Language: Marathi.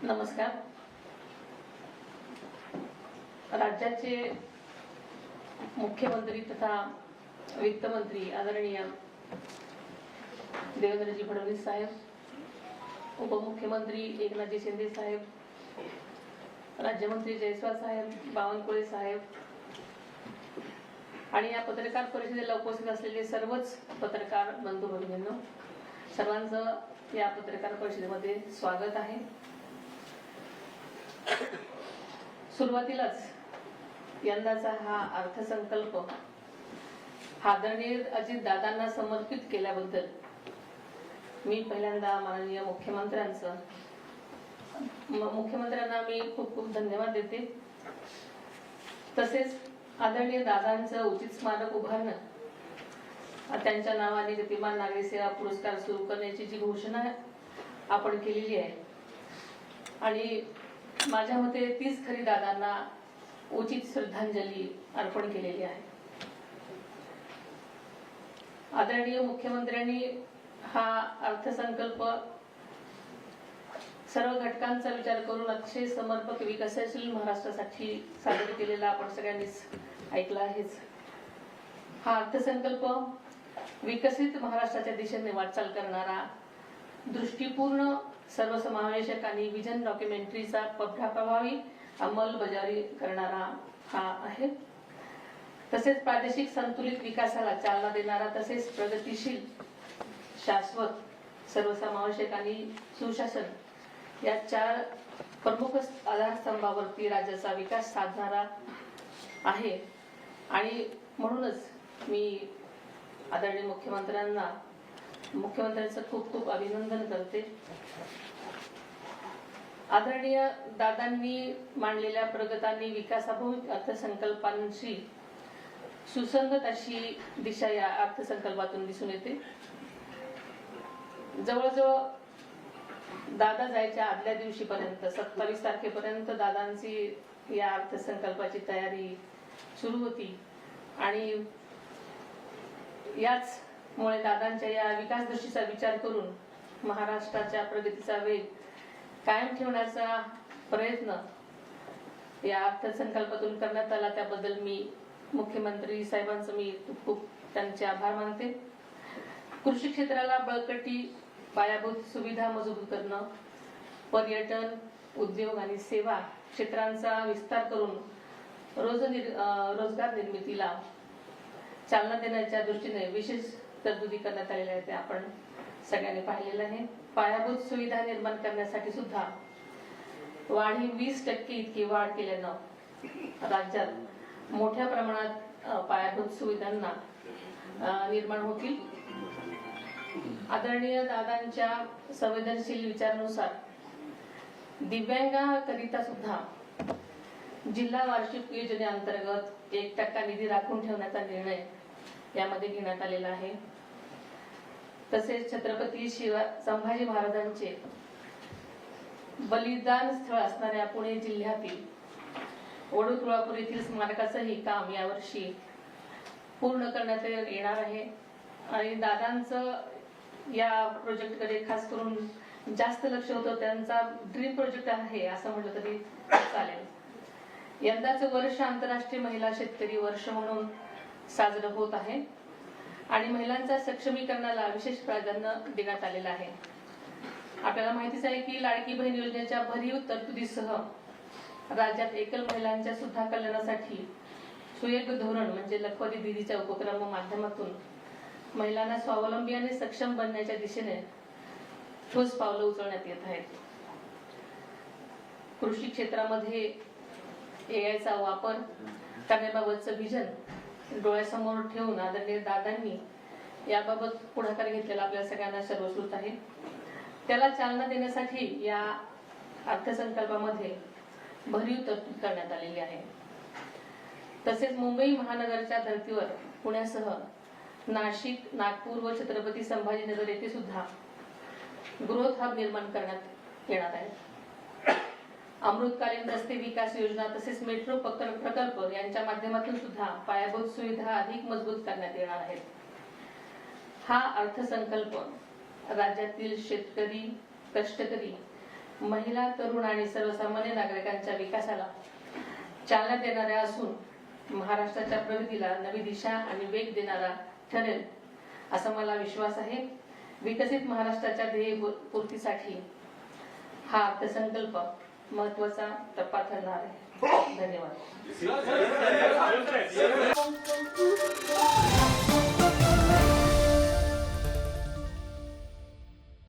नमस्कार. राज्याचे मुख्यमंत्री तथा वित्तमंत्री आदरणीय देवेंद्रजी फडणवीस साहेब, उपमुख्यमंत्री एकनाथजी शिंदे साहेब, राज्यमंत्री जयस्वाल साहेब, बावनकुळे साहेब आणि या पत्रकार परिषदेला उपस्थित असलेले सर्वच पत्रकार बंधू भगिनींनो, सर्वांचं या पत्रकार परिषदेमध्ये स्वागत आहे. सुरुवातीलाच यंदाचा हा अर्थसंकल्प आदरणीय अजितदादांना समर्पित केल्याबद्दल मी पहिल्यांदा माननीय मुख्यमंत्र्यांना मी खूप खूप धन्यवाद देते. तसेच आदरणीय दादांचं उचित स्मारक उभारणं, त्यांच्या नावाने गतिमान नागरी सेवा पुरस्कार सुरू करण्याची जी घोषणा आपण केलेली आहे आणि माझ्या मते तीच खरी दादांना उचित श्रद्धांजली अर्पण केलेली आहे. आदरणीय मुख्यमंत्र्यांनी हा अर्थसंकल्प सर्व घटकांचा विचार करून अतिशय समर्पक विकसनशील महाराष्ट्रासाठी सादर केलेला आपण सगळ्यांनीच ऐकला आहेच. हा अर्थसंकल्प विकसित महाराष्ट्राच्या दिशेने वाटचाल करणारा, दृष्टीपूर्ण, सर्वसमावेशक आणि विजन डॉक्युमेंटरीचा प्रभावी अंमलबजावणी करणारा हा आहे. तसेच प्रादेशिक संतुलित विकासाला चालना देणारा, तसेच प्रगतिशील, शाश्वत, सर्वसमावेशक आणि सुशासन या 4 प्रमुख आधारस्तंभावरती राज्याचा विकास साधणारा आहे. आणि म्हणूनच मी आदरणीय मुख्यमंत्र्यांचं खूप खूप अभिनंदन करते. आदरणीय दादांनी मांडलेल्या प्रगत आणि विकासाभिमुख अर्थसंकल्पांशी सुसंगत अशी दिशा या अर्थसंकल्पातून दिसून येते. जवळजवळ दादा जायच्या आदल्या दिवशीपर्यंत 27 तारखेपर्यंत दादांची या अर्थसंकल्पाची तयारी सुरू होती आणि याच मुळे दादांच्या या विकास दृष्टीचा विचार करून महाराष्ट्राच्या प्रगतीचा वेग कायम ठेवण्याचा प्रयत्न या अर्थसंकल्पातून करण्यात आला. त्याबद्दल मी मुख्यमंत्री साहेबांचं मी खूप त्यांचे आभार मानते. कृषी क्षेत्राला बळकटी, पायाभूत सुविधा मजबूत करणं, पर्यटन, उद्योग आणि सेवा क्षेत्रांचा विस्तार करून रोजगार निर्मितीला चालना देण्याच्या दृष्टीने विशेष तरतुदी करण्यात आलेल्या आहेत. ते आपण सगळ्यांनी पाहिलेलं आहे. पायाभूत सुविधा निर्माण करण्यासाठी सुद्धा वाढी 20% इतकी वाढ केल्यानं राज्यात मोठ्या प्रमाणात पायाभूत सुविधांना निर्माण होतील. आदरणीय दादांच्या संवेदनशील विचारानुसार दिव्यांगाकरिता सुद्धा जिल्हा वार्षिक योजनेअंतर्गत 1% निधी राखून ठेवण्याचा निर्णय यामध्ये घेण्यात आलेला आहे. तसेच छत्रपती संभाजी महाराजांचे बलिदान स्थळ असणाऱ्या पुणे जिल्ह्यातील वडूतुळापूर येथील स्मारकाचंही काम यावर्षी पूर्ण करण्यात येणार आहे. आणि दादांचं या प्रोजेक्टकडे खास करून जास्त लक्ष होतं. त्यांचा ड्रीम प्रोजेक्ट आहे असं म्हटलं तरी चालेल. यंदाचं वर्ष आंतरराष्ट्रीय महिला शेतकरी वर्ष म्हणून साजरं होत आहे आणि महिलांच्या सक्षमीकरणाला विशेष प्राधान्य देण्यात आलेलं आहे. आपल्याला माहितीच आहे की लाडकी बहीण योजनेच्या भरीव तरतुदीसह राज्यात एकल महिलांच्या सुद्धा कल्याणासाठी सुयोग्य धोरण म्हणजे लखपती दीदीच्या उपक्रम माध्यमातून महिलांना स्वावलंबी आणि सक्षम बनण्याच्या दिशेने ठोस पावलं उचलण्यात येत आहेत. कृषी क्षेत्रामध्ये एआयचा वापर करण्याबाबतचं विजन डोळ्यासमोर ठेवून आदरणीय दादांनी याबाबत पुढाकार घेतलेला आपल्या सगळ्यांना सर्वश्रुत आहे. त्याला चालना देण्यासाठी या अर्थसंकल्पामध्ये भरीव तरतूद करण्यात आलेली आहे. तसेच मुंबई महानगरच्या धर्तीवर पुण्यासह नाशिक, नागपूर व छत्रपती संभाजीनगर येथे सुद्धा ग्रोथ हब निर्माण करण्यात येणार आहे. अमृतकालीन रस्ते विकास योजना तसेच मेट्रो प्रकल्प यांच्या माध्यमातून सुद्धा पायाभूत सुविधा अधिक मजबूत करण्यात येणार आहेत. हा अर्थसंकल्प राज्यातील शेतकरी, कष्टकरी महिला, तरुण आणि सर्वसामान्य नागरिकांच्या विकासाला चालना देणारा असून महाराष्ट्राच्या प्रगतीला नवी दिशा आणि वेग देणारा ठरेल असा मला विश्वास आहे. विकसित महाराष्ट्राच्या ध्येय पूर्तीसाठी हा अर्थसंकल्प महत्वाचा टप्पा ठरणार आहे. धन्यवाद.